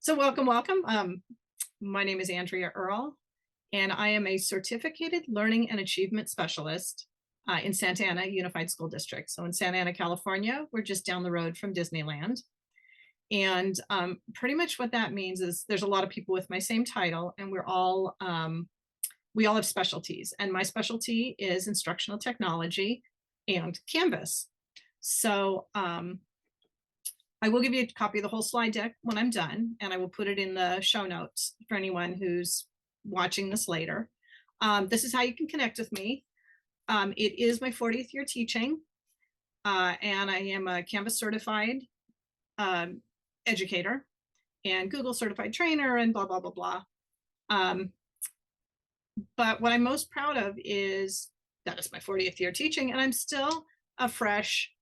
So welcome. My name is Andrea Earl, and I am a certificated learning and achievement specialist in Santa Ana Unified School District. So in Santa Ana, California, we're just down the road from Disneyland. And pretty much what that means is there's a lot of people with my same title, and we all have specialties. And my specialty is instructional technology and Canvas. So I will give you a copy of the whole slide deck when I'm done, and I will put it in the show notes for anyone who's watching this later. This is how you can connect with me. It is my 40th year teaching, and I am a Canvas certified educator and Google certified trainer and blah, blah, blah, blah. But what I'm most proud of is that it's my 40th year teaching, and I'm still a fresh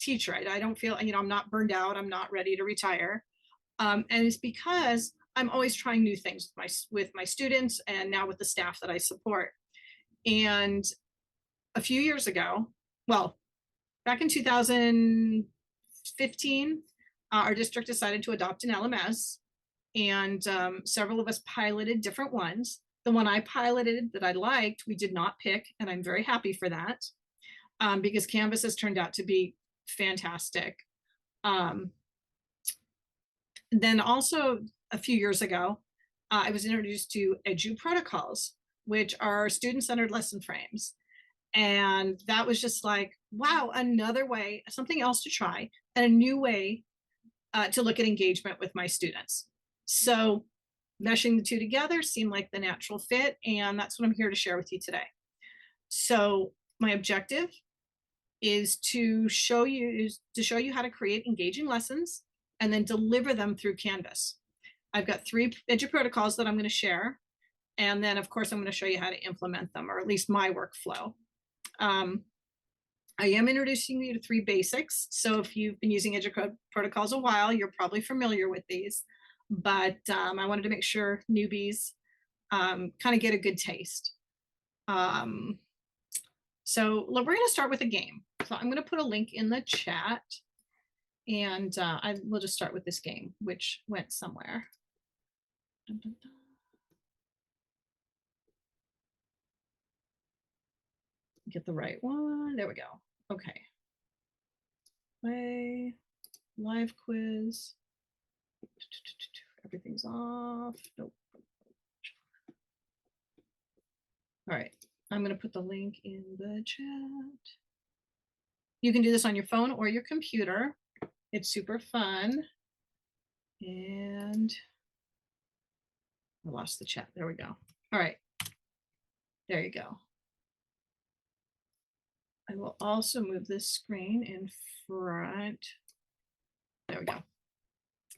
teacher. I don't feel, I'm not burned out. I'm not ready to retire. And it's because I'm always trying new things with my students and now with the staff that I support. And a few years ago, well, back in 2015, our district decided to adopt an LMS, and several of us piloted different ones. The one I piloted that I liked, we did not pick, and I'm very happy for that, because Canvas has turned out to be fantastic. Then also a few years ago, I was introduced to EduProtocols, which are student-centered lesson frames. And that was just like, wow, another way, something else to try, and a new way to look at engagement with my students. So meshing the two together seemed like the natural fit, and that's what I'm here to share with you today. So my objective is to show you how to create engaging lessons and then deliver them through Canvas. I've got 3 EduProtocols that I'm going to share, and then of course I'm going to show you how to implement them, or at least my workflow. I am introducing you to 3 basics, so if you've been using EduProtocols a while, you're probably familiar with these, but I wanted to make sure newbies kind of get a good taste. So we're going to start with a game. So I'm going to put a link in the chat, and we'll just start with this game, which went somewhere. Dun, dun, dun. Get the right one. There we go. Okay. Play, live quiz. Everything's off. Nope. All right. I'm going to put the link in the chat. You can do this on your phone or your computer. It's super fun. And I lost the chat. There we go. All right. There you go. I will also move this screen in front. There we go.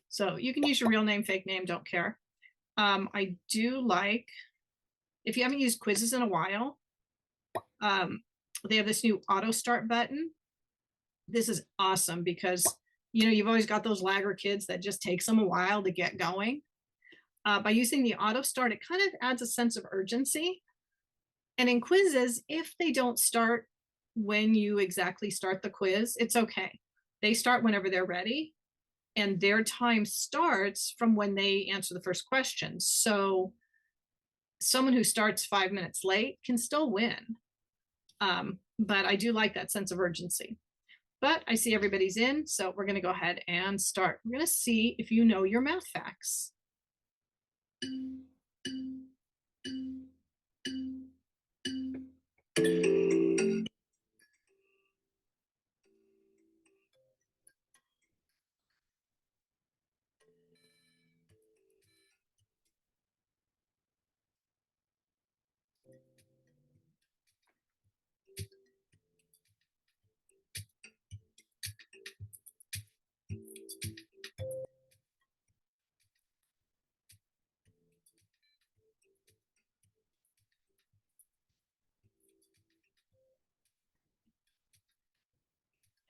So you can use your real name, fake name, don't care. I do like, if you haven't used quizzes in a while, they have this new auto start button. This is awesome because, you've always got those lagger kids that just takes them a while to get going. By using the auto start, it kind of adds a sense of urgency. And in quizzes, if they don't start when you exactly start the quiz, it's okay. They start whenever they're ready, and their time starts from when they answer the first question. So someone who starts 5 minutes late can still win. But I do like that sense of urgency. But I see everybody's in, so we're going to go ahead and start. We're going to see if you know your math facts.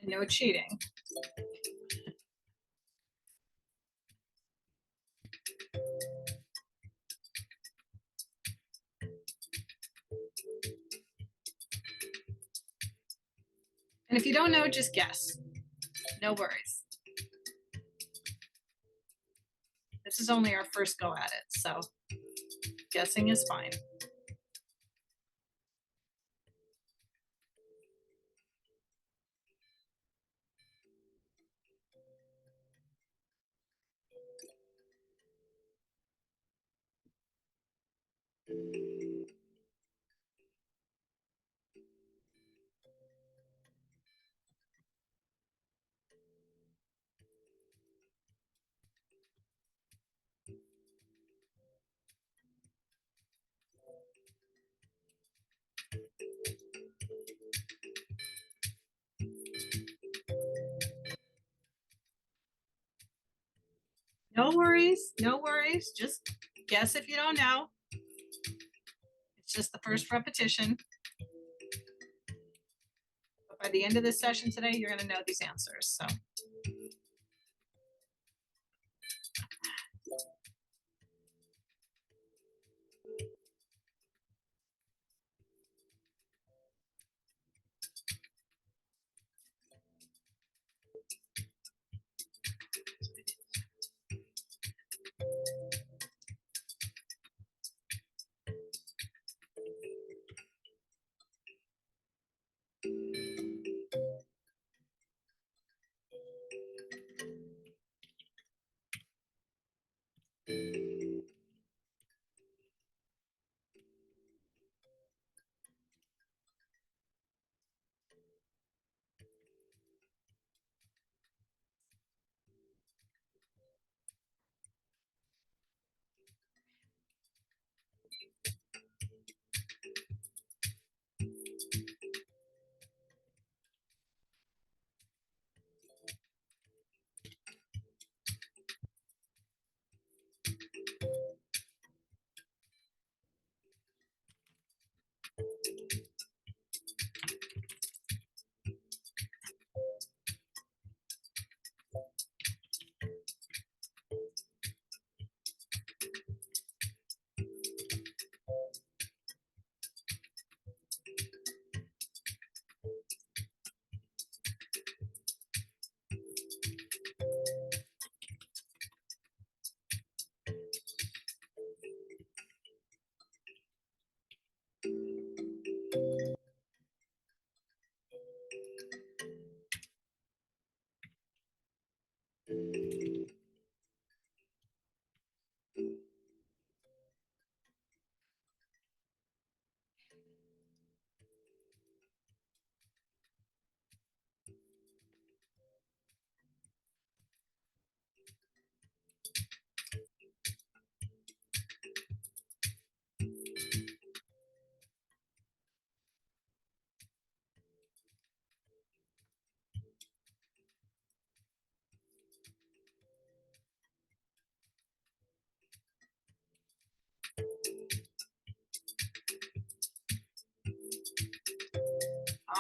And no cheating. And if you don't know, just guess. No worries. This is only our first go at it, so guessing is fine. No worries, no worries. Just guess if you don't know. It's just the first repetition. But by the end of this session today, you're going to know these answers. So.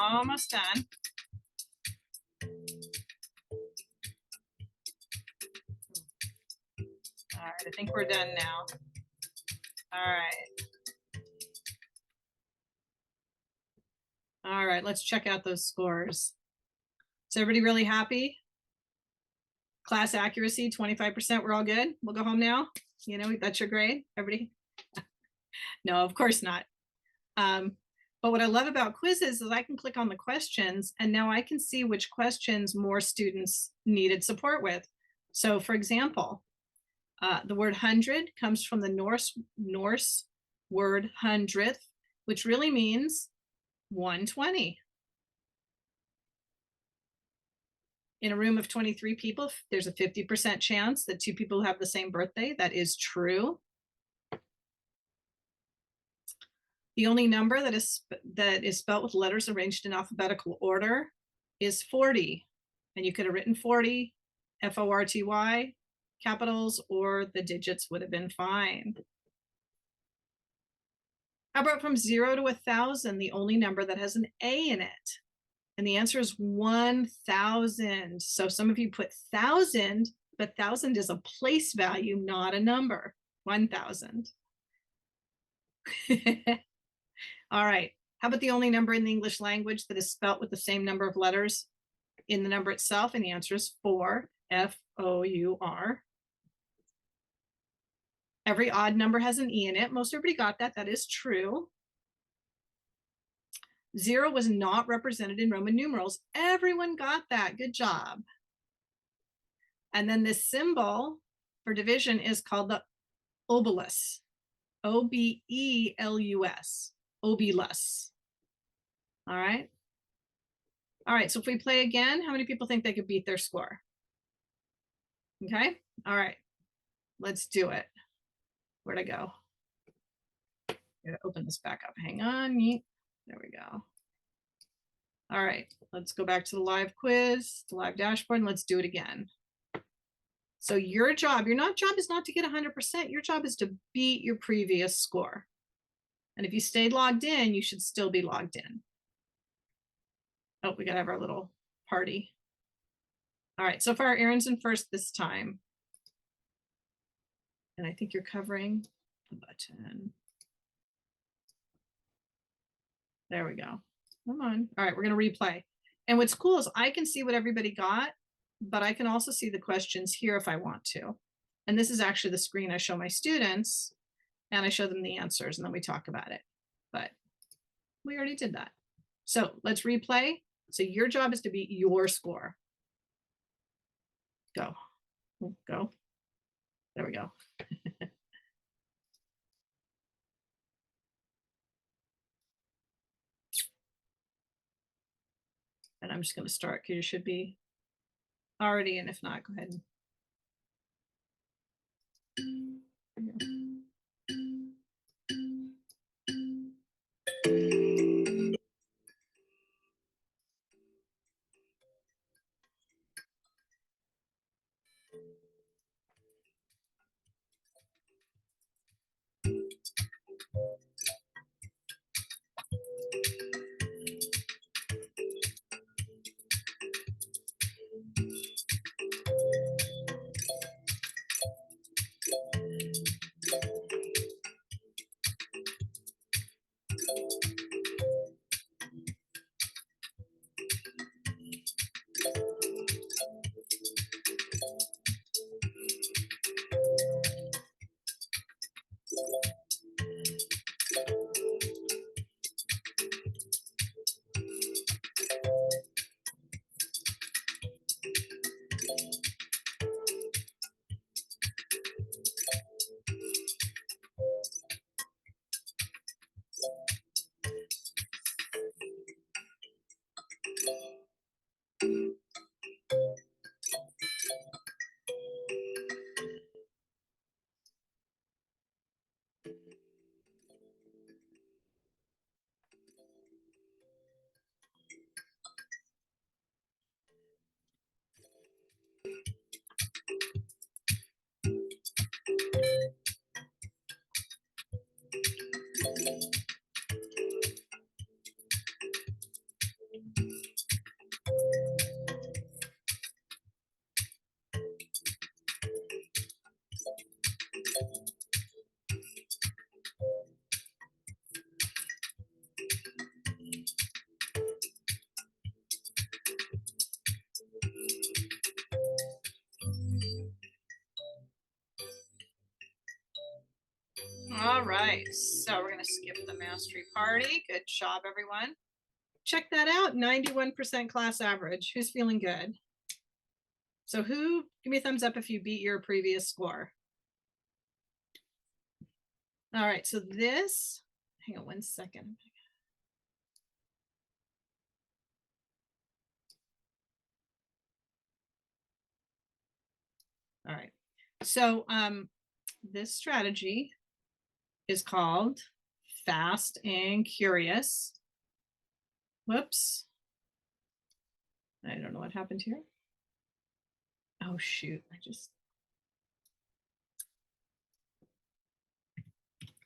Almost done. All right, I think we're done now. All right. All right, let's check out those scores. Is everybody really happy? Class accuracy, 25%, we're all good? We'll go home now? You know, that's your grade, everybody? No, of course not. But what I love about quizzes is I can click on the questions and now I can see which questions more students needed support with. So for example, the word hundred comes from the Norse word hundredth, which really means 120. In a room of 23 people, there's a 50% chance that two people have the same birthday. That is true. The only number that is spelled with letters arranged in alphabetical order is 40. And you could have written 40, F-O-R-T-Y, capitals, or the digits would have been fine. How about from 0 to 1,000, the only number that has an A in it? And the answer is 1,000. So some of you put 1,000, but 1,000 is a place value, not a number. 1,000. All right. How about the only number in the English language that is spelt with the same number of letters in the number itself? And the answer is 4, F-O-U-R. Every odd number has an E in it. Most everybody got that. That is true. 0 was not represented in Roman numerals. Everyone got that. Good job. And then this symbol for division is called the obolus. O-B-E-L-U-S. Obolus. All right. All right. So if we play again, how many people think they could beat their score? Okay. All right. Let's do it. Where'd I go? Gotta open this back up. Hang on. There we go. All right. Let's go back to the live quiz, the live dashboard, and let's do it again. So your job is not to get 100%. Your job is to beat your previous score. And if you stayed logged in, you should still be logged in. Oh, we got to have our little party. All right, so far Aaron's in first this time. And I think you're covering the button. There we go. Come on. All right, we're going to replay. And what's cool is I can see what everybody got, but I can also see the questions here if I want to. And this is actually the screen I show my students, and I show them the answers, and then we talk about it. But we already did that. So let's replay. So your job is to beat your score. Go. Go. There we go. And I'm just going to start because you should be already, and if not, go ahead. All right, so we're going to skip the mastery party. Good job, everyone. Check that out, 91% class average. Who's feeling good? So give me a thumbs up if you beat your previous score. All right, so this, hang on 1 second. All right, so this strategy is called Fast and Curious. Whoops. I don't know what happened here. Oh, shoot.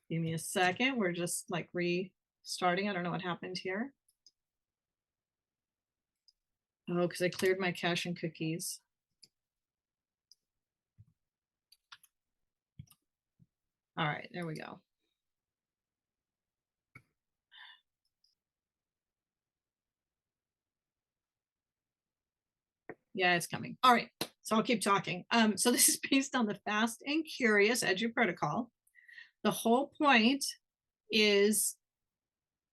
Give me a second. We're just like restarting. I don't know what happened here. Oh, because I cleared my cache and cookies. All right, there we go. Yeah, it's coming. All right. So I'll keep talking. So this is based on the Fast and Curious EduProtocol. The whole point is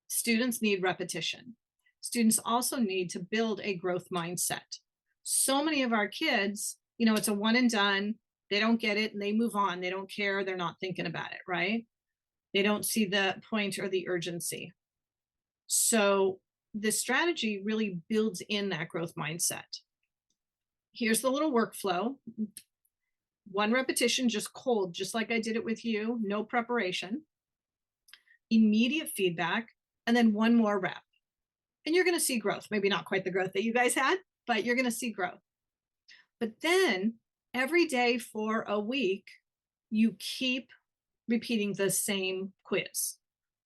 students need repetition. Students also need to build a growth mindset. So many of our kids, you know, it's a one and done. They don't get it and they move on. They don't care. They're not thinking about it, right? They don't see the point or the urgency. So the strategy really builds in that growth mindset. Here's the little workflow. One repetition, just cold, just like I did it with you, no preparation, immediate feedback, and then one more rep. And you're going to see growth. Maybe not quite the growth that you guys had, but you're going to see growth. But then every day for a week, you keep repeating the same quiz.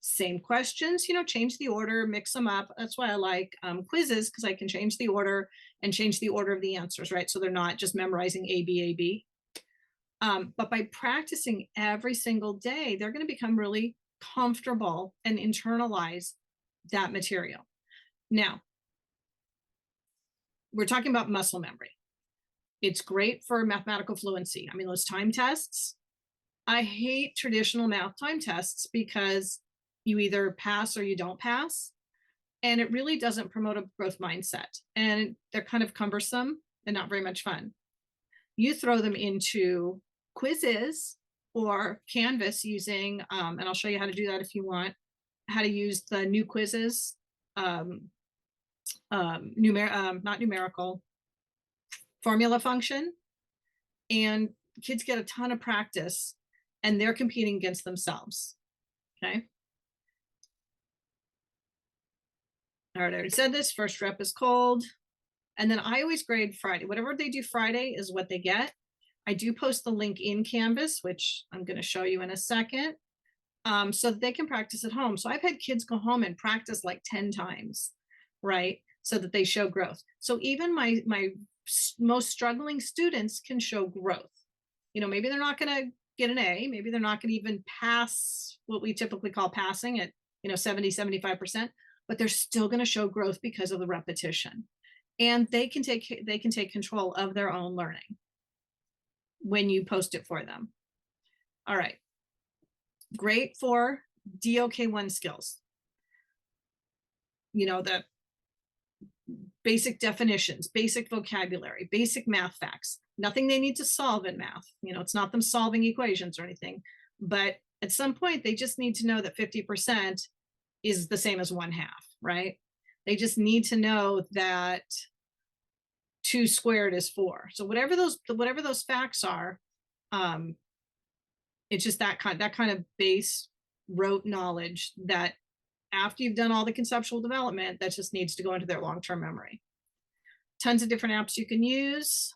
Same questions, you know, change the order, mix them up. That's why I like quizzes, because I can change the order and change the order of the answers, right? So they're not just memorizing A, B, A, B. But by practicing every single day, they're going to become really comfortable and internalize that material. Now, we're talking about muscle memory. It's great for mathematical fluency. I mean, those time tests, I hate traditional math time tests because you either pass or you don't pass. And it really doesn't promote a growth mindset. And they're kind of cumbersome and not very much fun. You throw them into quizzes or Canvas using, and I'll show you how to do that if you want, how to use the new quizzes, not numerical, formula function. And kids get a ton of practice and they're competing against themselves. Okay. All right, I already said this. First rep is cold. And then I always grade Friday. Whatever they do Friday is what they get. I do post the link in Canvas, which I'm going to show you in a second, so that they can practice at home. So I've had kids go home and practice like 10 times, right? So that they show growth. So even my most struggling students can show growth. You know, maybe they're not going to get an A. Maybe they're not going to even pass what we typically call passing at, 70, 75%, but they're still going to show growth because of the repetition. And they can take control of their own learning when you post it for them. All right. Great for DOK1 skills. The basic definitions, basic vocabulary, basic math facts, nothing they need to solve in math. It's not them solving equations or anything, but at some point they just need to know that 50% is the same as 1/2, right? They just need to know that 2 squared is 4. So whatever those facts are, it's just that kind of base rote knowledge that after you've done all the conceptual development, that just needs to go into their long-term memory. Tons of different apps you can use.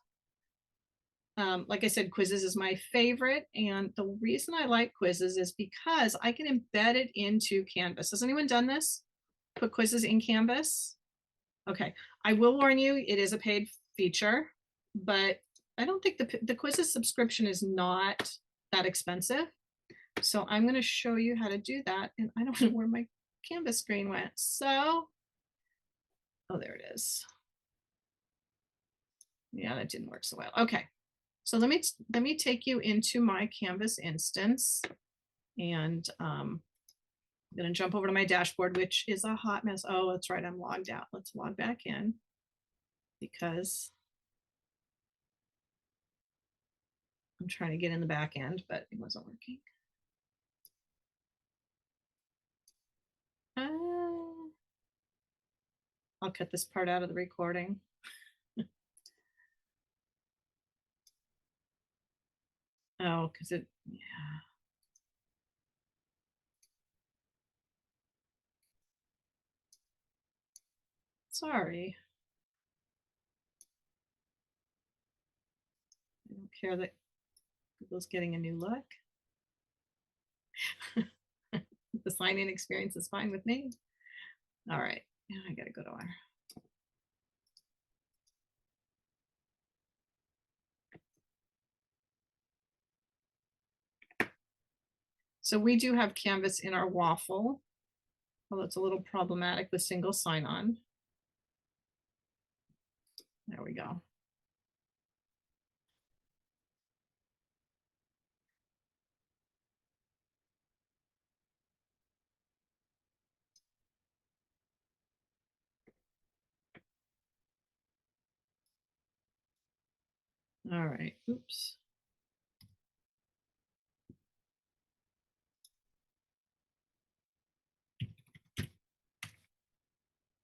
Like I said, quizzes is my favorite. And the reason I like quizzes is because I can embed it into Canvas. Has anyone done this? Put quizzes in Canvas? Okay. I will warn you, it is a paid feature, but I don't think the quizzes subscription is not that expensive. So I'm going to show you how to do that. And I don't know where my Canvas screen went. So, oh, there it is. Yeah, that didn't work so well. Okay. So let me take you into my Canvas instance, and I'm going to jump over to my dashboard, which is a hot mess. Oh, that's right. I'm logged out. Let's log back in because I'm trying to get in the back end, but it wasn't working. I'll cut this part out of the recording. Oh, because yeah. Sorry. I don't care that Google's getting a new look. The sign-in experience is fine with me. All right, now I gotta go to our. So we do have Canvas in our waffle. Well, it's a little problematic with single sign-on. There we go. All right, oops.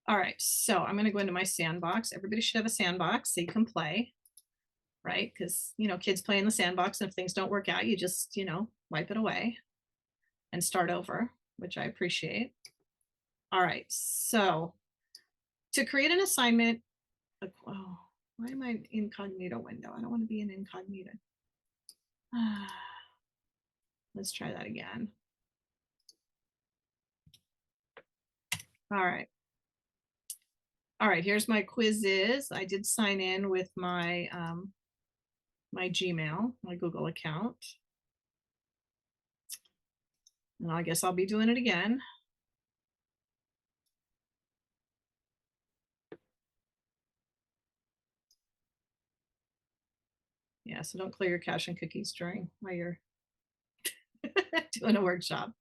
All right, so I'm going to go into my sandbox. Everybody should have a sandbox so you can play, right? Because, you know, kids play in the sandbox, and if things don't work out, you just, you know, wipe it away and start over, which I appreciate. All right, so to create an assignment, oh, why am I in incognito window? I don't want to be in incognito. Let's try that again. All right. All right, here's my quizzes. I did sign in with my my Gmail, my Google account. And I guess I'll be doing it again. Yeah, so don't clear your cache and cookies during while you're doing a workshop.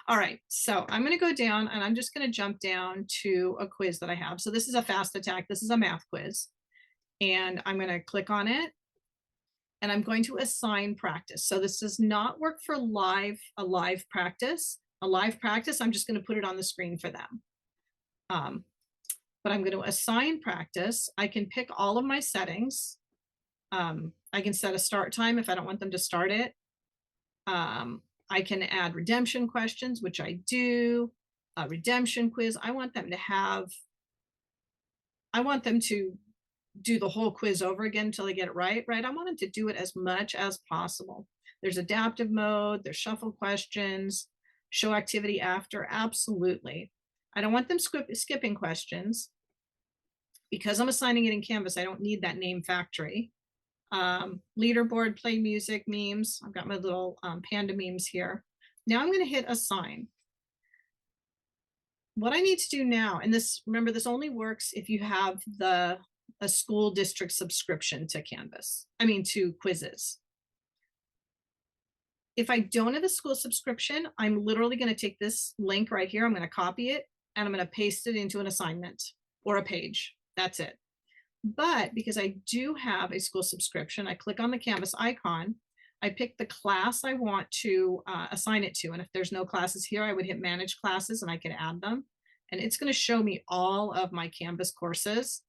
All right, so I'm going to go down and I'm just going to jump down to a quiz that I have. So this is a fast attack. This is a math quiz. And I'm going to click on it. And I'm going to assign practice. So this does not work for a live practice. A live practice, I'm just going to put it on the screen for them. But I'm going to assign practice. I can pick all of my settings. I can set a start time if I don't want them to start it. I can add redemption questions, which I do. A redemption quiz. I want them to do the whole quiz over again until they get it right. I want them to do it as much as possible. There's adaptive mode, there's shuffle questions, show activity after, absolutely. I don't want them skipping questions. Because I'm assigning it in Canvas, I don't need that name factory. Leaderboard, play music, memes. I've got my little panda memes here. Now I'm going to hit assign. What I need to do now, and this, remember, this only works if you have a school district subscription to Canvas, to quizzes. If I don't have a school subscription, I'm literally going to take this link right here. I'm going to copy it and I'm going to paste it into an assignment or a page. That's it. But because I do have a school subscription, I click on the Canvas icon. I pick the class I want to assign it to. And if there's no classes here, I would hit manage classes and I can add them. And it's going to show me all of my Canvas courses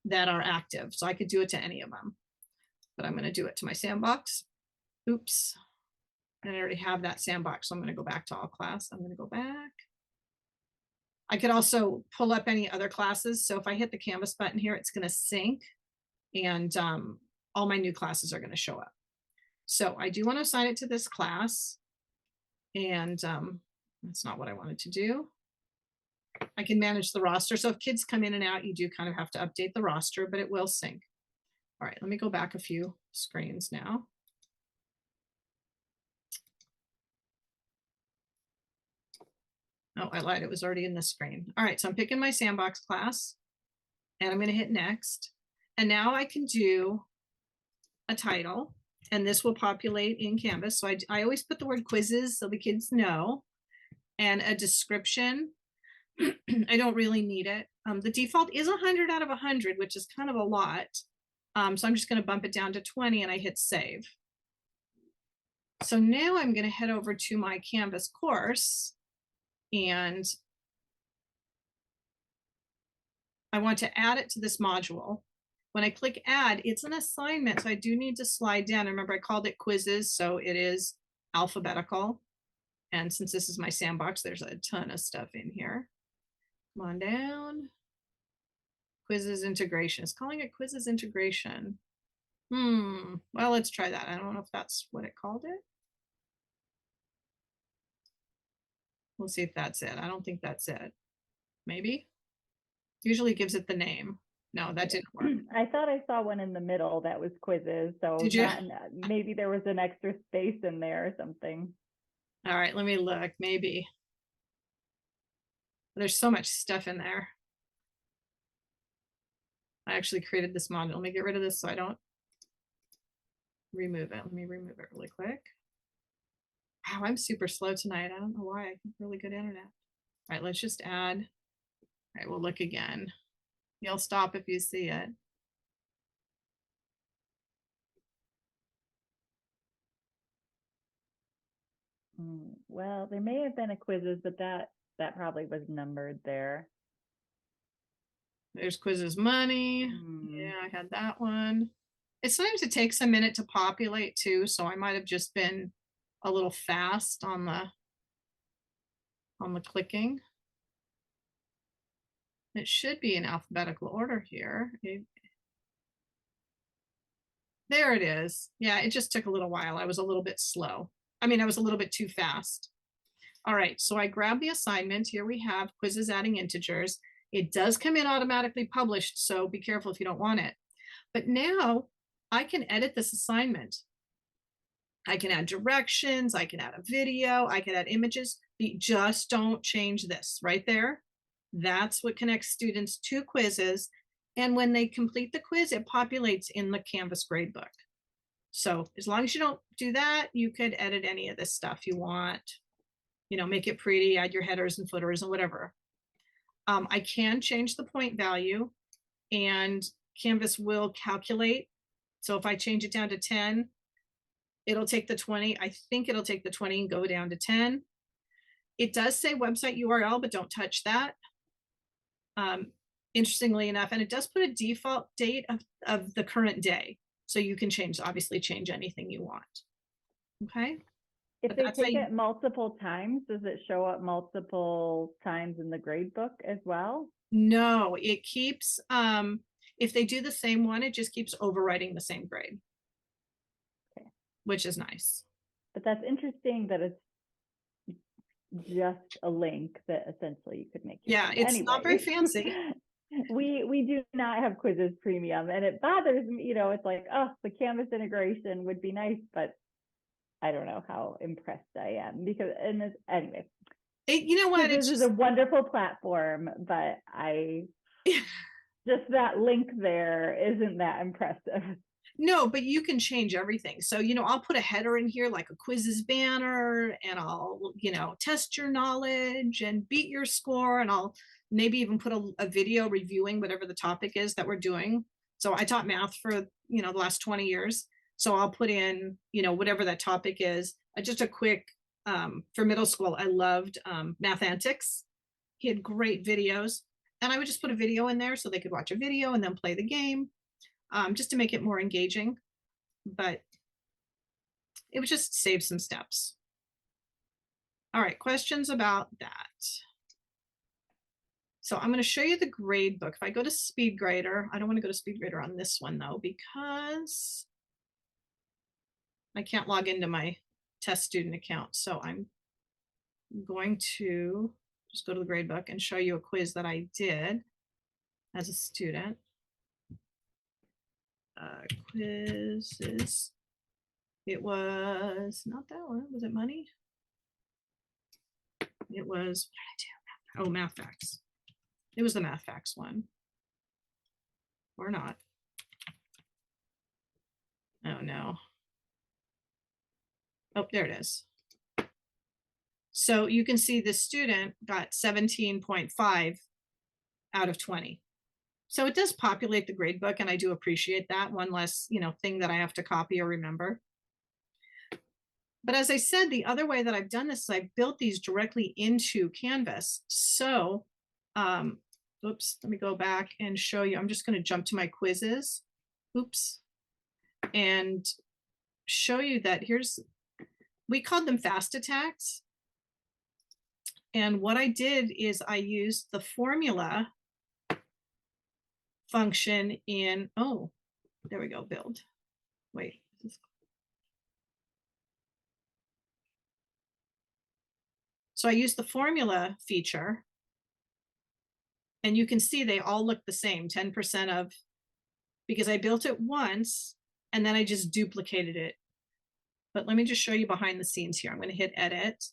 that are active. So I could do it to any of them. But I'm going to do it to my sandbox. Oops. And I already have that sandbox. So I'm going to go back to all class. I'm going to go back. I could also pull up any other classes. So if I hit the Canvas button here, it's going to sync and all my new classes are going to show up. So I do want to assign it to this class. And that's not what I wanted to do. I can manage the roster. So if kids come in and out, you do kind of have to update the roster, but it will sync. All right, let me go back a few screens now. Oh, I lied. It was already in this screen. All right, so I'm picking my sandbox class and I'm going to hit next. And now I can do a title and this will populate in Canvas. So I always put the word quizzes so the kids know, and a description. I don't really need it. The default is 100 out of 100, which is kind of a lot. So I'm just going to bump it down to 20 and I hit save. So now I'm going to head over to my Canvas course and I want to add it to this module. When I click add, it's an assignment. So I do need to slide down. Remember, I called it quizzes, so it is alphabetical. And since this is my sandbox, there's a ton of stuff in here. Come on down. Quizzes integration. It's calling it quizzes integration. Well, let's try that. I don't know if that's what it called it. We'll see if that's it. I don't think that's it. Maybe. Usually gives it the name. No, that didn't work. I thought I saw one in the middle that was quizzes. So did you? Maybe there was an extra space in there or something. All right, let me look. Maybe. There's so much stuff in there. I actually created this module. Let me get rid of this so I don't remove it. Let me remove it really quick. Wow, I'm super slow tonight. I don't know why. I have really good internet. All right, let's just add. All right, we'll look again. You'll stop if you see it. Well, there may have been a quizzes, but that probably was numbered there. There's quizzes money. Yeah, I had that one. Sometimes it takes a minute to populate too, so I might have just been a little fast on the clicking. It should be in alphabetical order here. There it is. Yeah, it just took a little while. I was a little bit slow. I mean, I was a little bit too fast. All right, so I grabbed the assignment. Here we have quizzes adding integers. It does come in automatically published, so be careful if you don't want it. But now I can edit this assignment. I can add directions, I can add a video, I can add images. Just don't change this right there. That's what connects students to quizzes. And when they complete the quiz, it populates in the Canvas gradebook. So as long as you don't do that, you could edit any of this stuff you want, you know, make it pretty, add your headers and footers and whatever. I can change the point value and Canvas will calculate. So if I change it down to 10, it'll take the 20. I think it'll take the 20 and go down to 10. It does say website URL, but don't touch that. Interestingly enough, and it does put a default date of the current day. So you can obviously change anything you want. Okay. If they take it multiple times, does it show up multiple times in the grade book as well? No, it keeps, if they do the same one, it just keeps overwriting the same grade. Okay. Which is nice. But that's interesting that it's just a link that essentially you could make. Yeah, it's not very fancy. We do not have Quizzes Premium, and it bothers me, you know, it's like, oh, the Canvas integration would be nice, but I don't know how impressed I am because, anyway. You know what? This is a wonderful platform, but just that link there isn't that impressive. No, but you can change everything. So, you know, I'll put a header in here like a quizzes banner, and I'll, you know, test your knowledge and beat your score. And I'll maybe even put a video reviewing whatever the topic is that we're doing. So I taught math for, you know, the last 20 years. So I'll put in, you know, whatever that topic is, just a quick, for middle school, I loved Math Antics. He had great videos, and I would just put a video in there so they could watch a video and then play the game. Just to make it more engaging, but it would just save some steps. All right, questions about that? So I'm going to show you the grade book. If I go to SpeedGrader, I don't want to go to SpeedGrader on this one though, because I can't log into my test student account. So I'm going to just go to the grade book and show you a quiz that I did as a student. Quizzes. It was not that one. Was it money? It was, what did I do? Oh, math facts. It was the math facts one. Or not. Oh no. Oh, there it is. So you can see the student got 17.5 out of 20. So it does populate the grade book, and I do appreciate that. One less, you know, thing that I have to copy or remember. But as I said, the other way that I've done this is I've built these directly into Canvas. So, oops, let me go back and show you. I'm just going to jump to my quizzes. Oops. And show you that we called them fast attacks. And what I did is I used the formula function in, oh, there we go, build. Wait. So I used the formula feature, and you can see they all look the same, 10% of, because I built it once and then I just duplicated it. But let me just show you behind the scenes here. I'm going to hit edit,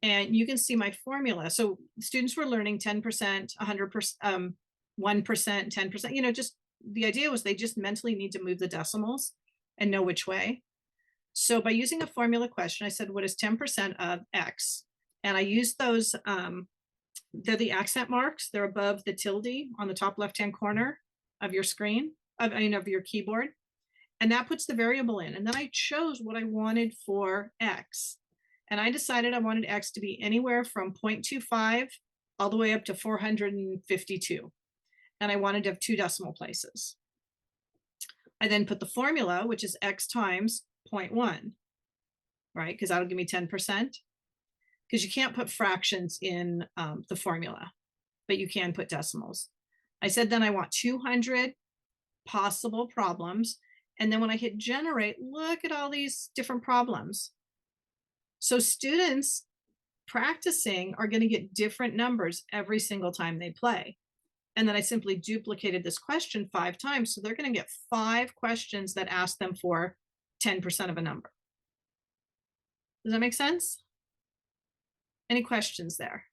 and you can see my formula. So students were learning 10%, 100%, 1%, 10%, you know, just the idea was they just mentally need to move the decimals and know which way. So by using a formula question, I said, what is 10% of X? And I used those, they're the accent marks. They're above the tilde on the top left-hand corner of your screen, of your keyboard. And that puts the variable in. And then I chose what I wanted for X. and I decided I wanted X to be anywhere from 0.25 all the way up to 452. And I wanted to have 2 decimal places. I then put the formula, which is X times 0.1, right? Because that'll give me 10%. Because you can't put fractions in the formula, but you can put decimals. I said then I want 200 possible problems. And then when I hit generate, look at all these different problems. So students practicing are going to get different numbers every single time they play. And then I simply duplicated this question 5 times. So they're going to get 5 questions that ask them for 10% of a number. Does that make sense? Any questions there?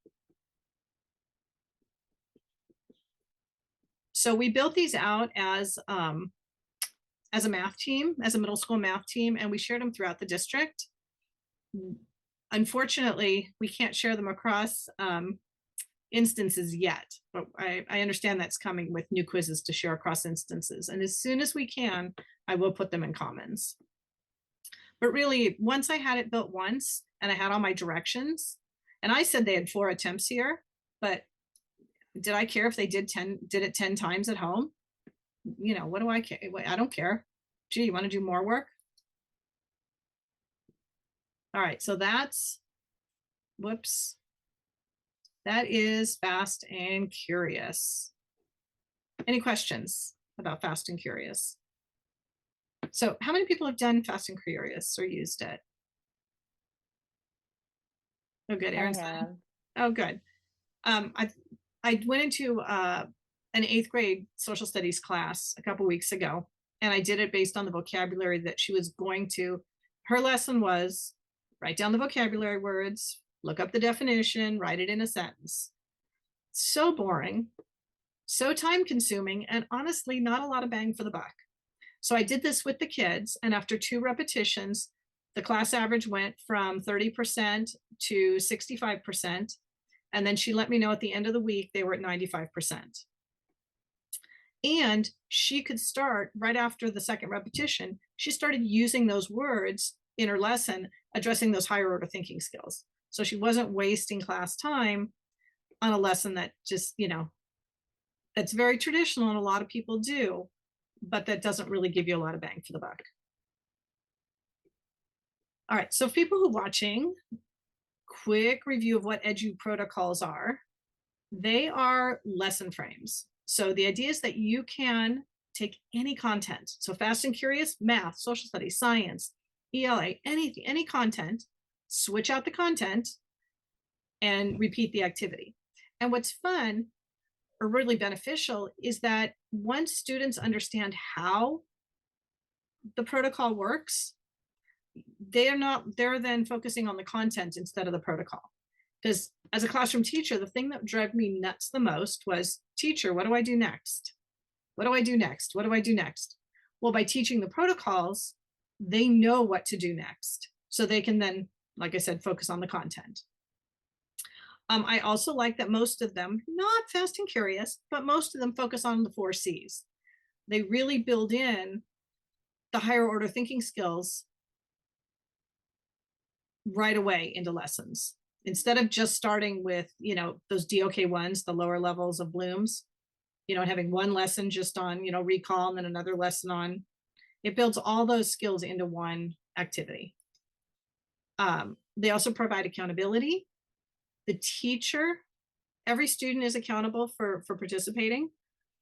So we built these out as a math team, as a middle school math team, and we shared them throughout the district. Unfortunately, we can't share them across instances yet, but I understand that's coming with new quizzes to share across instances. And as soon as we can, I will put them in Commons. But really, once I had it built once and I had all my directions, and I said they had 4 attempts here, but did I care if they did it 10 times at home? You know, what do I care? I don't care. Gee, you want to do more work? All right, so that's, whoops. That is Fast and Curious. Any questions about Fast and Curious? So how many people have done Fast and Curious or used it? Oh, good. Aaron's done. Oh, good. I went into an 8th grade social studies class a couple weeks ago, and I did it based on the vocabulary that she was going to. Her lesson was write down the vocabulary words, look up the definition, write it in a sentence. So boring, so time consuming, and honestly, not a lot of bang for the buck. So I did this with the kids, and after 2 repetitions, the class average went from 30% to 65%. And then she let me know at the end of the week, they were at 95%. And she could start right after the 2nd repetition. She started using those words in her lesson, addressing those higher order thinking skills. So she wasn't wasting class time on a lesson that just, you know, that's very traditional and a lot of people do, but that doesn't really give you a lot of bang for the buck. All right, so people who are watching, quick review of what EduProtocols are. They are lesson frames. So the idea is that you can take any content. So Fast and Curious, math, social studies, science, ELA, anything, any content, switch out the content and repeat the activity. And what's fun or really beneficial is that once students understand how the protocol works, they're then focusing on the content instead of the protocol. Because as a classroom teacher, the thing that drove me nuts the most was, teacher, what do I do next? What do I do next? What do I do next? Well, by teaching the protocols, they know what to do next. So they can then, like I said, focus on the content. I also like that most of them, not Fast and Curious, but most of them focus on the 4 C's. They really build in the higher order thinking skills right away into lessons. Instead of just starting with, you know, those DOK1s, the lower levels of Bloom's, you know, having one lesson just on, you know, recall and then another lesson on, it builds all those skills into one activity. They also provide accountability. The teacher, every student is accountable for participating.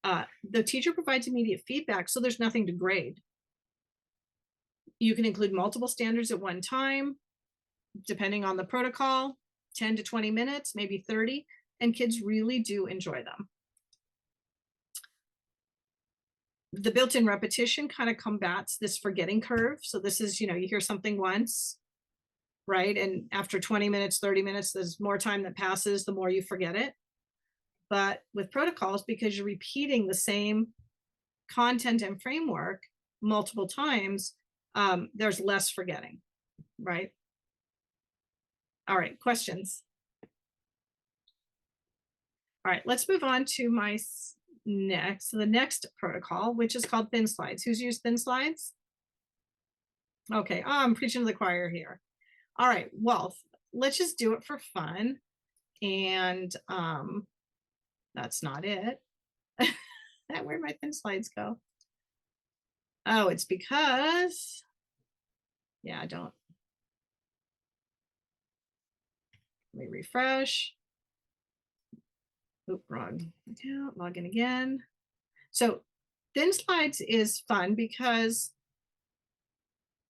The teacher provides immediate feedback, so there's nothing to grade. You can include multiple standards at one time, depending on the protocol, 10 to 20 minutes, maybe 30, and kids really do enjoy them. The built-in repetition kind of combats this forgetting curve. So this is, you know, you hear something once, right? And after 20 minutes, 30 minutes, there's more time that passes, the more you forget it. But with protocols, because you're repeating the same content and framework multiple times, there's less forgetting, right? All right, questions? All right, let's move on to the next protocol, which is called thin slides. Who's used thin slides? Okay, I'm preaching to the choir here. All right, well, let's just do it for fun. And that's not it. Where'd my thin slides go? Oh, it's because, yeah, let me refresh. Oop, wrong account, log in again. So thin slides is fun because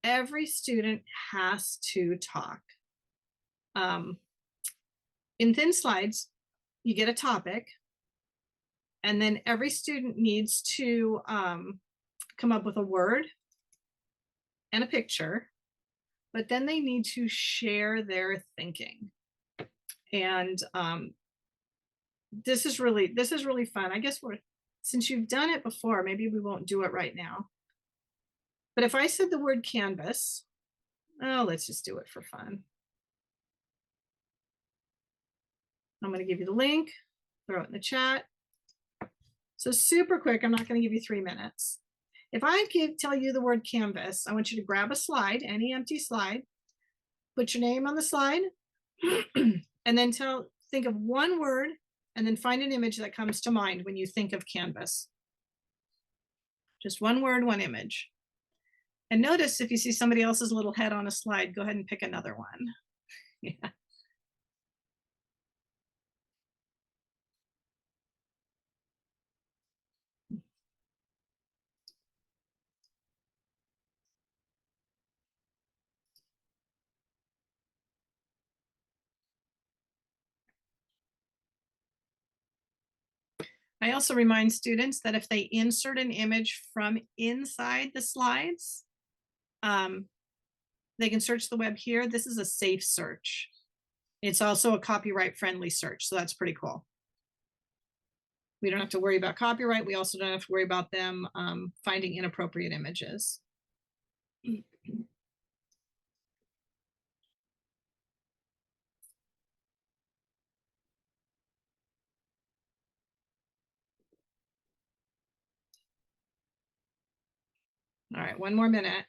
every student has to talk. In thin slides, you get a topic, and then every student needs to come up with a word and a picture, but then they need to share their thinking. And this is really fun. I guess since you've done it before, maybe we won't do it right now. But if I said the word canvas, oh, let's just do it for fun. I'm going to give you the link, throw it in the chat. So super quick, I'm not going to give you 3 minutes. If I tell you the word canvas, I want you to grab a slide, any empty slide, put your name on the slide, and then think of one word, and then find an image that comes to mind when you think of canvas. Just one word, one image. And notice if you see somebody else's little head on a slide, go ahead and pick another one. Yeah. I also remind students that if they insert an image from inside the slides, they can search the web here. This is a safe search. It's also a copyright friendly search, so that's pretty cool. We don't have to worry about copyright. We also don't have to worry about them finding inappropriate images. All right, one more minute.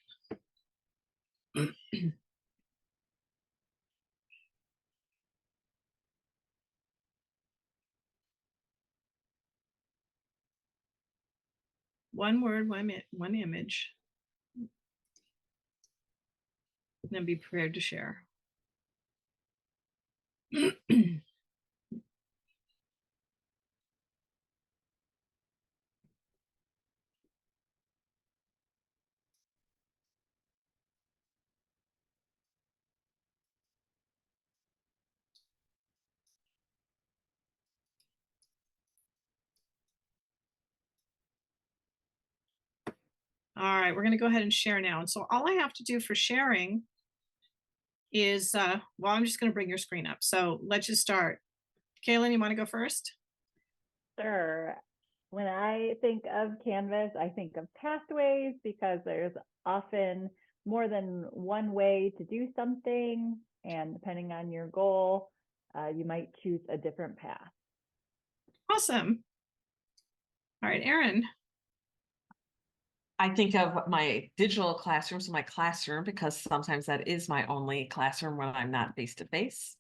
One word, one image. And then be prepared to share. All right, we're going to go ahead and share now. And so all I have to do for sharing is, well, I'm just going to bring your screen up. So let's just start. Kaylin, you want to go first? Sure. When I think of Canvas, I think of pathways because there's often more than one way to do something. And depending on your goal, you might choose a different path. Awesome. All right, Erin. I think of my digital classroom, so my classroom, because sometimes that is my only classroom when I'm not face to face.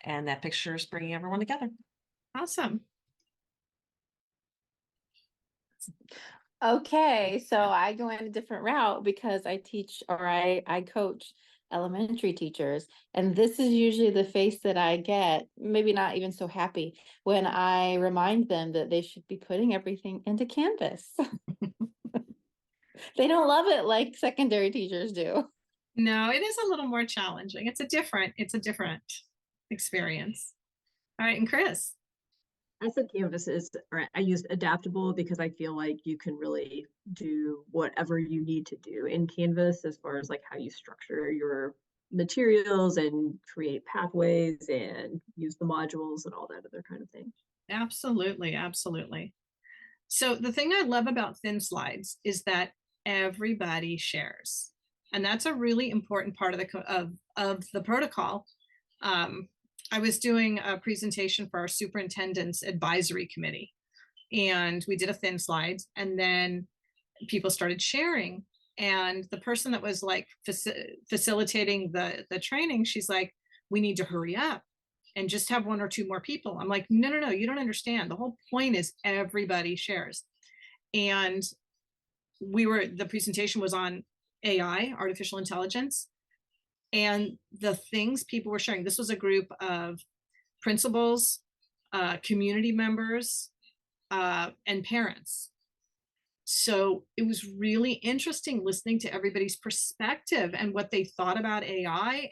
And that picture is bringing everyone together. Awesome. Okay, so I go in a different route because I teach or I coach elementary teachers, and this is usually the face that I get, maybe not even so happy, when I remind them that they should be putting everything into Canvas. They don't love it like secondary teachers do. No, it is a little more challenging. It's a different experience. All right, and Chris. I said Canvas or I used adaptable because I feel like you can really do whatever you need to do in Canvas as far as like how you structure your materials and create pathways and use the modules and all that other kind of thing. Absolutely, absolutely. So the thing I love about thin slides is that everybody shares. And that's a really important part of the protocol. I was doing a presentation for our superintendent's advisory committee, and we did a thin slides, and then people started sharing. And the person that was like facilitating the training, she's like, we need to hurry up and just have one or two more people. I'm like, no, no, no, you don't understand. The whole point is everybody shares. And the presentation was on AI, artificial intelligence, and the things people were sharing. This was a group of principals, community members, and parents. So it was really interesting listening to everybody's perspective and what they thought about AI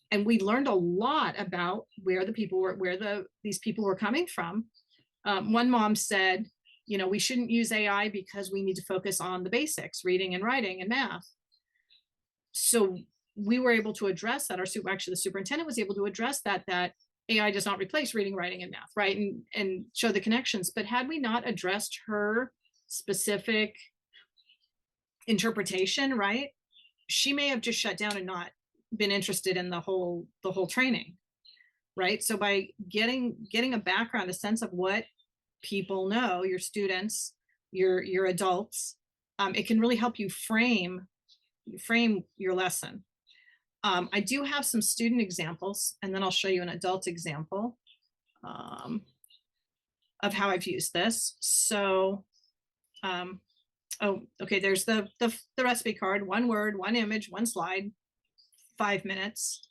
and we learned a lot about where these people were coming from. One mom said, you know, we shouldn't use AI because we need to focus on the basics, reading and writing and math. So we were able to address that. Actually, the superintendent was able to address that AI does not replace reading, writing, and math, right? And show the connections. But had we not addressed her specific interpretation, right, she may have just shut down and not been interested in the whole training, right? So by getting a background, a sense of what people know, your students, your adults, it can really help you frame your lesson. I do have some student examples, and then I'll show you an adult example of how I've used this. So, oh, okay, there's the recipe card, one word, one image, one slide, 5 minutes.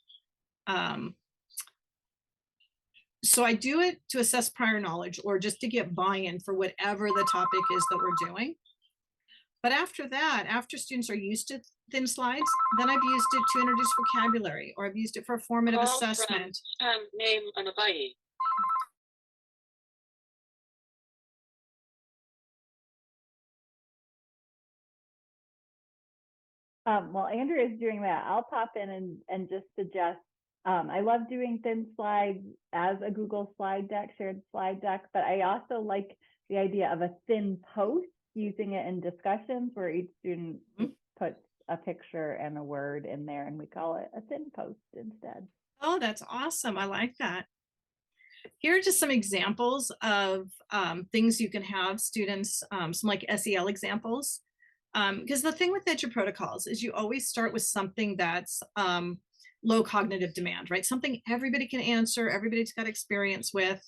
So I do it to assess prior knowledge or just to get buy-in for whatever the topic is that we're doing. But after that, after students are used to thin slides, then I've used it to introduce vocabulary, or I've used it for formative assessment. Name ano ba eh? While Andrew is doing that, I'll pop in and just suggest, I love doing thin slides as a Google slide deck, shared slide deck, but I also like the idea of a thin post, using it in discussions where each student puts a picture and a word in there, and we call it a thin post instead. Oh, that's awesome. I like that. Here are just some examples of things you can have students, some like SEL examples. Because the thing with EduProtocols is you always start with something that's low cognitive demand, right? Something everybody can answer, everybody's got experience with,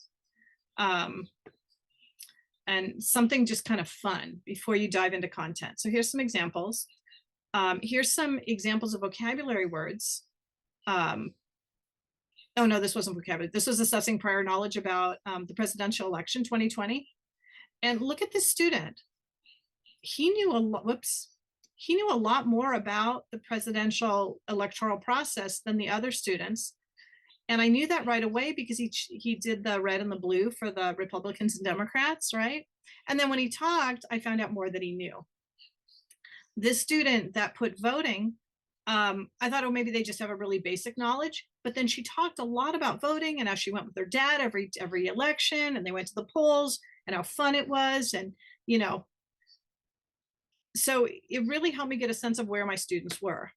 and something just kind of fun before you dive into content. So here's some examples. Here's some examples of vocabulary words. Oh no, this wasn't vocabulary. This was assessing prior knowledge about the presidential election 2020. And look at this student. He knew a lot, he knew a lot more about the presidential electoral process than the other students. And I knew that right away because he did the red and the blue for the Republicans and Democrats, right? And then when he talked, I found out more that he knew. This student that put voting, I thought, oh, maybe they just have a really basic knowledge. But then she talked a lot about voting and how she went with her dad every election, and they went to the polls and how fun it was. And, you know, so it really helped me get a sense of where my students were.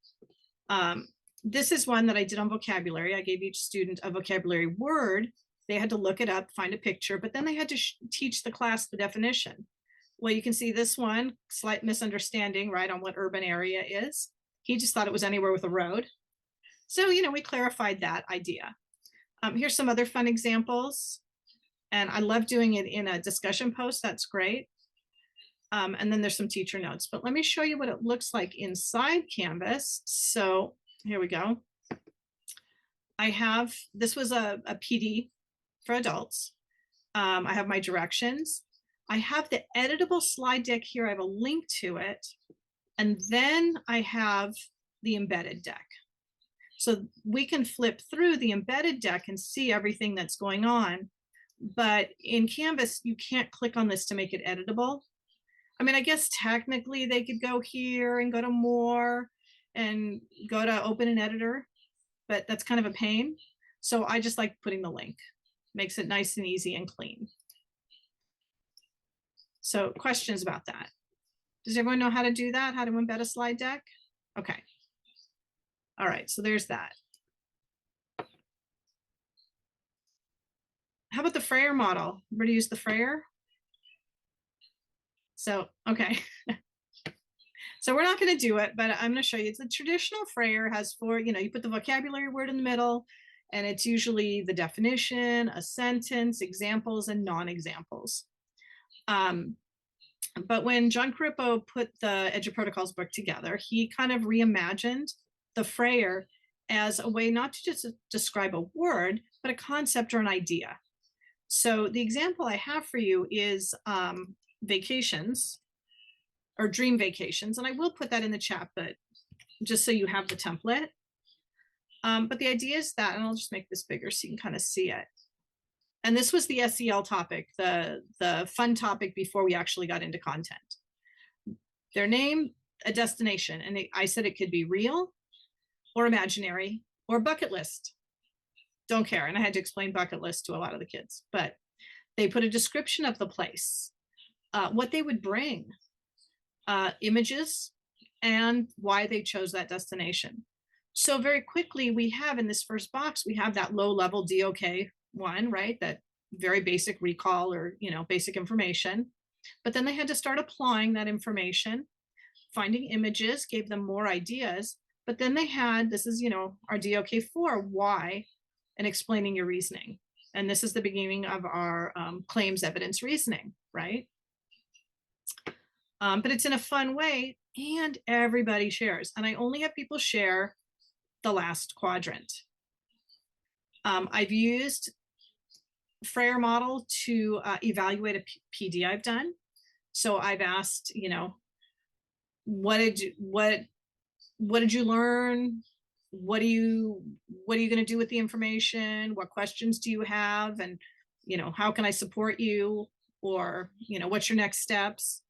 This is one that I did on vocabulary. I gave each student a vocabulary word. They had to look it up, find a picture, but then they had to teach the class the definition. Well, you can see this one, slight misunderstanding, right, on what urban area is. He just thought it was anywhere with a road. So, you know, we clarified that idea. Here's some other fun examples. And I love doing it in a discussion post. That's great. And then there's some teacher notes. But let me show you what it looks like inside Canvas. So here we go. I have, this was a PD for adults. I have my directions. I have the editable slide deck here. I have a link to it. And then I have the embedded deck. So we can flip through the embedded deck and see everything that's going on. But in Canvas, you can't click on this to make it editable. I mean, I guess technically they could go here and go to more and go to open an editor, but that's kind of a pain. So I just like putting the link. Makes it nice and easy and clean. So questions about that? Does everyone know how to do that? How to embed a slide deck? Okay. All right, so there's that. How about the Frayer model? Everybody use the Frayer? So, okay. So we're not going to do it, but I'm going to show you. It's a traditional Frayer has four, you put the vocabulary word in the middle, and it's usually the definition, a sentence, examples, and non-examples. But when John Carippo put the EduProtocols book together, he kind of reimagined the Frayer as a way not to just describe a word, but a concept or an idea. So the example I have for you is vacations or dream vacations. And I will put that in the chat, but just so you have the template. But the idea is that, and I'll just make this bigger so you can kind of see it. And this was the SEL topic, the fun topic before we actually got into content. Their name, a destination. And I said it could be real or imaginary or bucket list. Don't care. And I had to explain bucket list to a lot of the kids, but they put a description of the place, what they would bring, images, and why they chose that destination. So very quickly, we have in this first box, we have that low level DOK one, right? That very basic recall or, basic information. But then they had to start applying that information, finding images, gave them more ideas. But then they had, this is, our DOK4, why, and explaining your reasoning. And this is the beginning of our claims evidence reasoning, right? But it's in a fun way and everybody shares. And I only have people share the last quadrant. I've used Frayer model to evaluate a PD I've done. So I've asked, what did you learn? What are you going to do with the information? What questions do you have? And, how can I support you? Or, what's your next steps?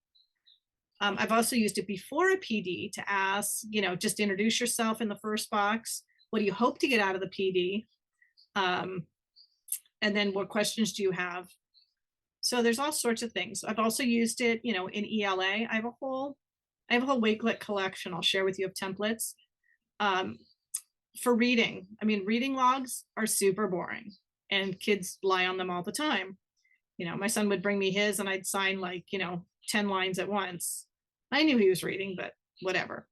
I've also used it before a PD to ask, just introduce yourself in the first box. What do you hope to get out of the PD? And then what questions do you have? So there's all sorts of things. I've also used it, in ELA. I have a whole Wakelet collection I'll share with you of templates. For reading, reading logs are super boring and kids lie on them all the time. My son would bring me his and I'd sign 10 lines at once. I knew he was reading, but whatever.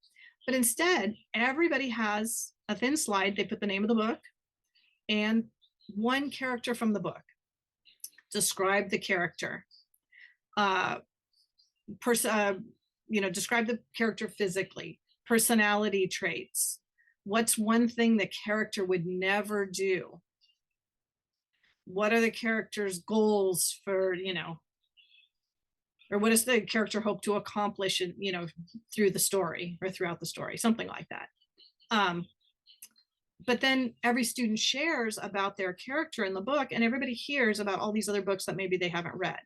But instead, everybody has a thin slide. They put the name of the book and one character from the book. Describe the character. Describe the character physically. Personality traits. What's one thing the character would never do? What are the character's goals for, or what does the character hope to accomplish, through the story or throughout the story, something like that. But then every student shares about their character in the book and everybody hears about all these other books that maybe they haven't read.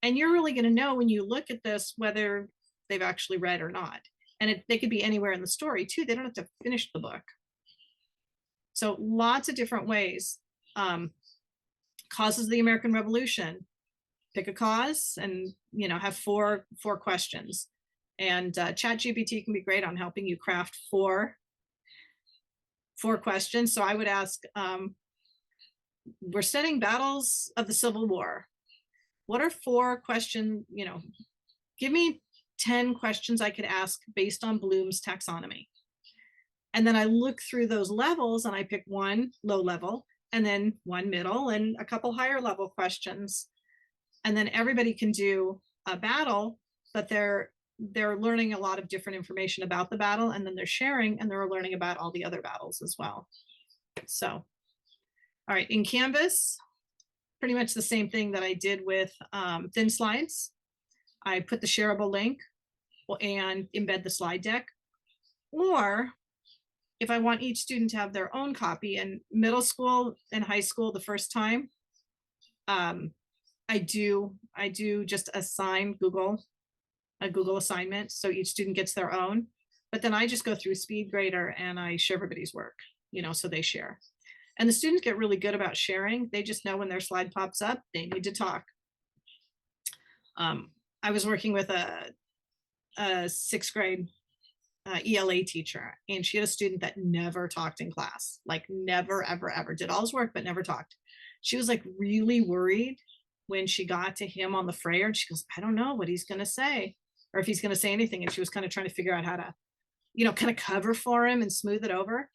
And you're really going to know when you look at this, whether they've actually read or not. And they could be anywhere in the story too. They don't have to finish the book. So lots of different ways. Causes of the American Revolution. Pick a cause and, have four questions. And ChatGPT can be great on helping you craft four questions. So I would ask, we're studying battles of the Civil War. What are 4 questions, give me 10 questions I could ask based on Bloom's taxonomy. And then I look through those levels and I pick one low level and then one middle and a couple higher level questions. And then everybody can do a battle, but they're learning a lot of different information about the battle, and then they're sharing and they're learning about all the other battles as well. So, all right, in Canvas, pretty much the same thing that I did with thin slides. I put the shareable link and embed the slide deck. Or if I want each student to have their own copy in middle school and high school the first time, I do just assign a Google assignment. So each student gets their own, but then I just go through SpeedGrader and I share everybody's work, so they share. And the students get really good about sharing. They just know when their slide pops up, they need to talk. I was working with a 6th grade ELA teacher, and she had a student that never talked in class, like never, ever, ever did all his work, but never talked. She was like really worried when she got to him on the Frayer, and she goes, I don't know what he's going to say. or if he's going to say anything. And she was kind of trying to figure out how to, kind of cover for him and smooth it over.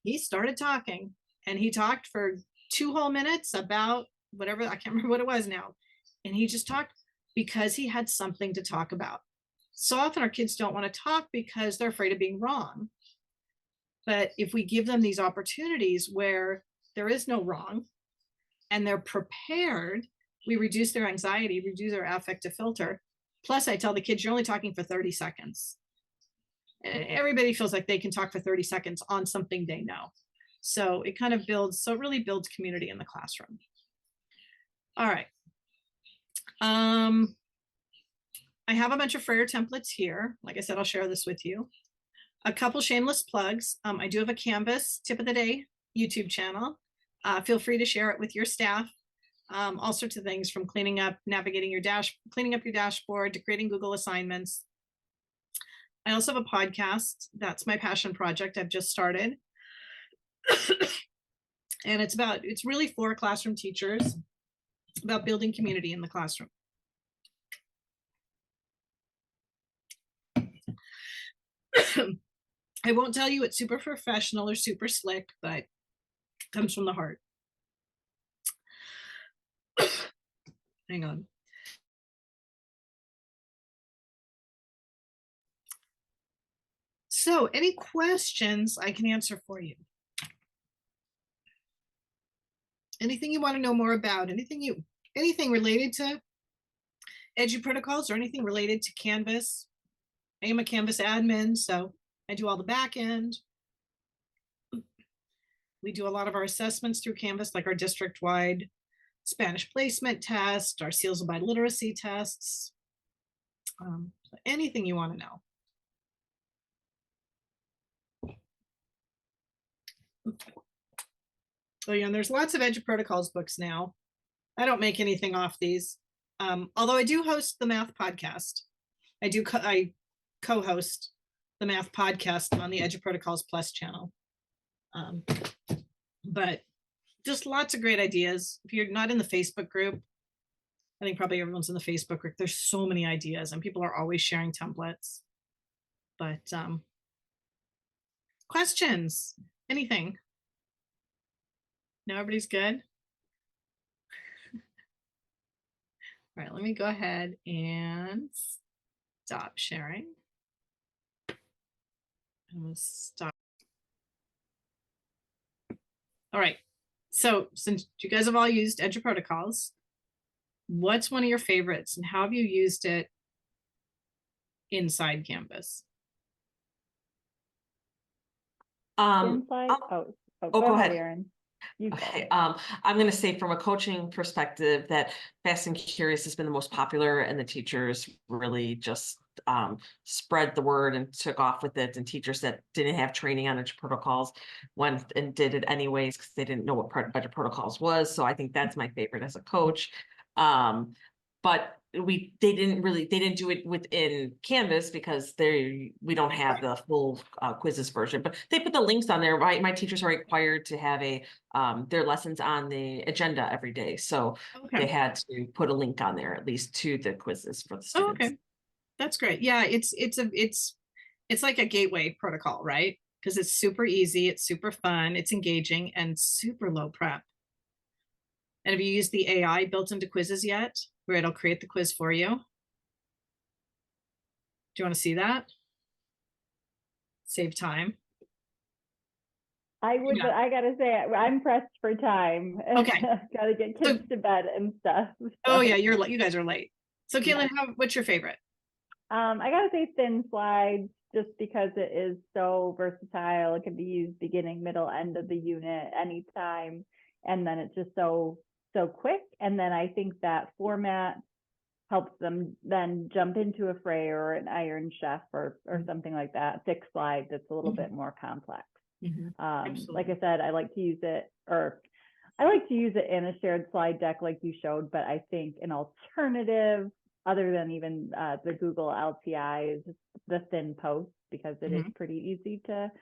He started talking, and he talked for 2 whole minutes about whatever, I can't remember what it was now. And he just talked because he had something to talk about. So often our kids don't want to talk because they're afraid of being wrong. But if we give them these opportunities where there is no wrong and they're prepared, we reduce their anxiety, reduce their affective filter. Plus, I tell the kids, you're only talking for 30 seconds. And everybody feels like they can talk for 30 seconds on something they know. So it kind of builds, so it really builds community in the classroom. All right. I have a bunch of Frayer templates here. Like I said, I'll share this with you. A couple shameless plugs. I do have a Canvas tip of the day YouTube channel. Feel free to share it with your staff. All sorts of things, from cleaning up, navigating your cleaning up your dashboard, to creating Google assignments. I also have a podcast. That's my passion project I've just started. And it's really for classroom teachers, about building community in the classroom. I won't tell you it's super professional or super slick, but it comes from the heart. Hang on. So, any questions I can answer for you? Anything you want to know more about? Anything related to EduProtocols, or anything related to Canvas? I am a Canvas admin, so I do all the back end. We do a lot of our assessments through Canvas, like our district-wide Spanish placement test, our seals of biliteracy tests. So anything you want to know. Oh yeah, and there's lots of EduProtocols books now. I don't make anything off these. Although I do host the math podcast. I co-host the math podcast on the EduProtocols Plus channel. But just lots of great ideas. If you're not in the Facebook group, I think probably everyone's in the Facebook group. There's so many ideas, and people are always sharing templates. But questions, anything? No, everybody's good. All right, let me go ahead and stop sharing. I'm gonna stop. All right, so since you guys have all used EduProtocols, what's one of your favorites, and how have you used it inside Canvas? Inside. Go ahead, Erin. You go. Okay, I'm going to say, from a coaching perspective, that Fast and Curious has been the most popular, and the teachers really just spread the word and took off with it. And teachers that didn't have training on EduProtocols went and did it anyways because they didn't know what EduProtocols was. So I think that's my favorite as a coach. But they didn't do it within Canvas because we don't have the full quizzes version, but they put the links on there, right? My teachers are required to have their lessons on the agenda every day. So they had to put a link on there, at least, to the quizzes for the students. Okay, that's great. Yeah, it's like a gateway protocol, right? Because it's super easy, it's super fun, it's engaging, and super low prep. And have you used the AI built into quizzes yet, where it'll create the quiz for you? Do you want to see that? Save time. I would, but I gotta say, I'm pressed for time. Okay. Gotta get kids to bed and stuff. So. Oh yeah, you guys are late. So Caitlin, what's your favorite? I gotta say thin slides, just because it is so versatile. It can be used beginning, middle, end of the unit, anytime. And then it's just so quick. And then I think that format helps them then jump into a Frayer or an Iron Chef or something like that. Thick slide that's a little bit more complex. Like I said, I like to use it in a shared slide deck like you showed, but I think an alternative, other than even the Google LTI, is the thin post, because it is pretty easy to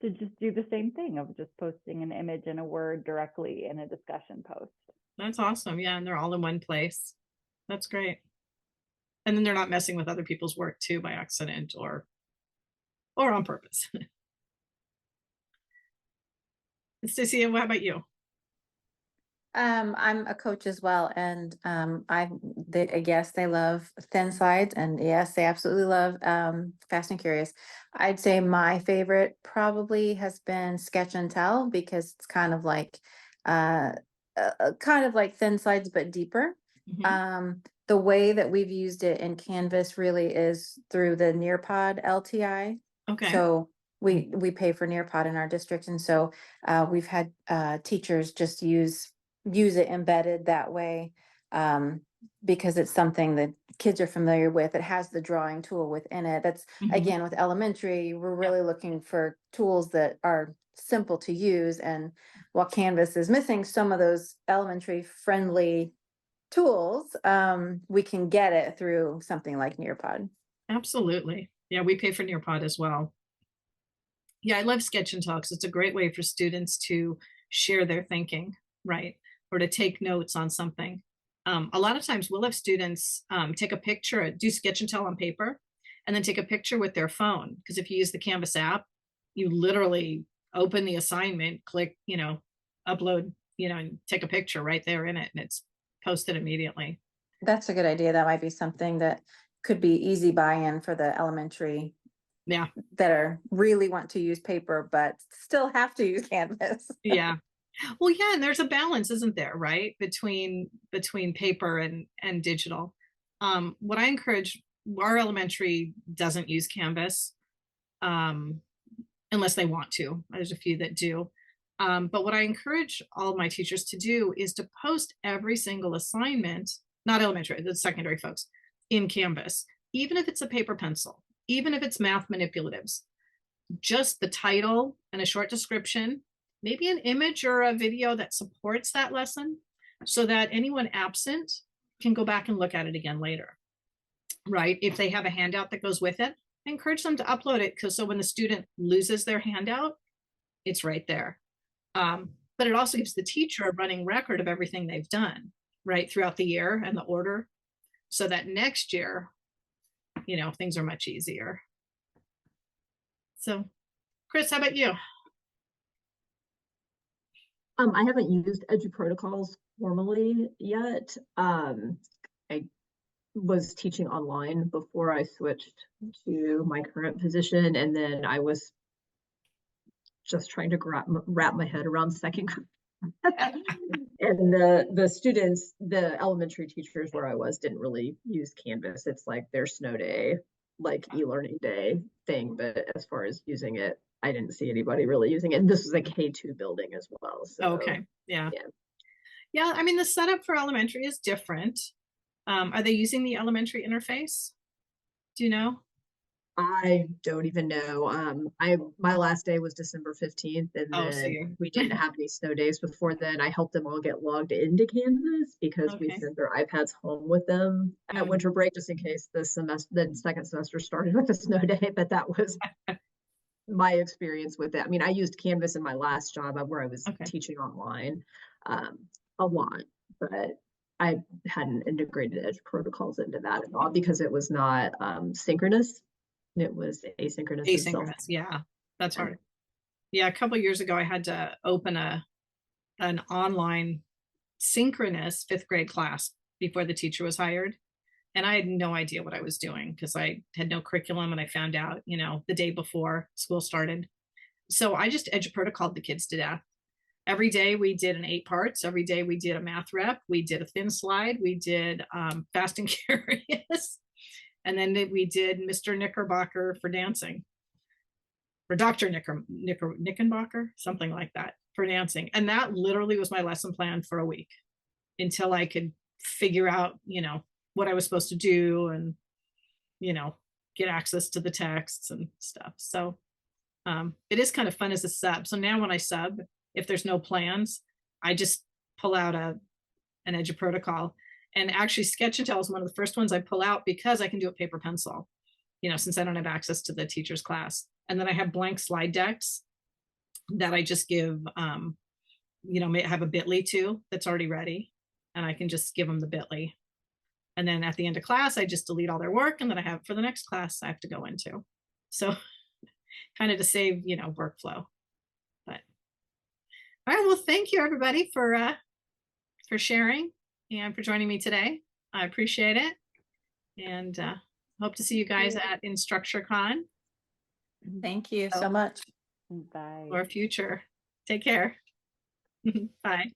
just do the same thing of just posting an image and a word directly in a discussion post. That's awesome. Yeah, and they're all in one place. That's great. And then they're not messing with other people's work too by accident or on purpose. Stacia, what about you? I'm a coach as well, and yes, they love thin slides, and yes, they absolutely love Fast and Curious. I'd say my favorite probably has been Sketch and Tell, because it's kind of like thin slides but deeper. The way that we've used it in Canvas really is through the Nearpod LTI. Okay. So we pay for Nearpod in our district, and so we've had teachers just use it embedded that way, because it's something that kids are familiar with. It has the drawing tool within it. That's again, with elementary, we're really looking for tools that are simple to use. And while Canvas is missing some of those elementary friendly tools, we can get it through something like Nearpod. Absolutely. Yeah, we pay for Nearpod as well. Yeah, I love Sketch and Tell because it's a great way for students to share their thinking, right? Or to take notes on something. A lot of times we'll have students take a picture, do Sketch and Tell on paper, and then take a picture with their phone. Because if you use the Canvas app, you literally open the assignment, click, upload, and take a picture right there in it, and it's posted immediately. That's a good idea. That might be something that could be easy buy-in for the elementary. Yeah. That are really want to use paper, but still have to use Canvas. Yeah. Well, yeah, and there's a balance, isn't there, right? Between paper and digital. What I encourage, our elementary doesn't use Canvas, unless they want to. There's a few that do. But what I encourage all of my teachers to do is to post every single assignment, not elementary, the secondary folks, in Canvas, even if it's a paper pencil, even if it's math manipulatives, just the title and a short description, maybe an image or a video that supports that lesson, so that anyone absent can go back and look at it again later, right? If they have a handout that goes with it, I encourage them to upload it, because so when the student loses their handout, it's right there. But it also gives the teacher a running record of everything they've done, right, throughout the year and the order, so that next year, things are much easier. So, Chris, how about you? I haven't used EduProtocols formally yet. I was teaching online before I switched to my current position, and then I was just trying to wrap my head around second grade. And the students, the elementary teachers where I was, didn't really use Canvas. It's like their snow day, like e-learning day thing. But as far as using it, I didn't see anybody really using it. And this was a K2 building as well. So Okay. Yeah. I mean, the setup for elementary is different. Are they using the elementary interface? Do you know? I don't even know. My last day was December 15th, and then we didn't have any snow days before then. I helped them all get logged into Canvas because we sent their iPads home with them at winter break, just in case the second semester started with a snow day. But that was my experience with it. I mean, I used Canvas in my last job where I was teaching online a lot, but I hadn't integrated EduProtocols into that at all because it was not synchronous. It was asynchronous. Yeah, that's hard. Yeah, a couple of years ago, I had to open an online synchronous 5th grade class before the teacher was hired. And I had no idea what I was doing because I had no curriculum, and I found out, the day before school started. So I just EduProtocoled the kids to death. Every day we did an 8 parts. Every day we did a math rep. We did a thin slide. We did Fast and Curious. And then we did Mr. Knickerbocker for dancing, or Dr. Knickerbocker, something like that, for dancing. And that literally was my lesson plan for a week until I could figure out, what I was supposed to do and, get access to the texts and stuff. So it is kind of fun as a sub. So now when I sub, if there's no plans, I just pull out an EduProtocol. And actually Sketch and Tell is one of the first ones I pull out because I can do it paper pencil, since I don't have access to the teacher's class. And then I have blank slide decks that I just give, may have a bit.ly to that's already ready. And I can just give them the bit.ly And then at the end of class, I just delete all their work, and then I have for the next class I have to go into. So kind of to save, workflow. But all right, well, thank you everybody for sharing and for joining me today. I appreciate it. And hope to see you guys at InstructureCon Thank you So- so much. Bye. or future. Take care. Bye.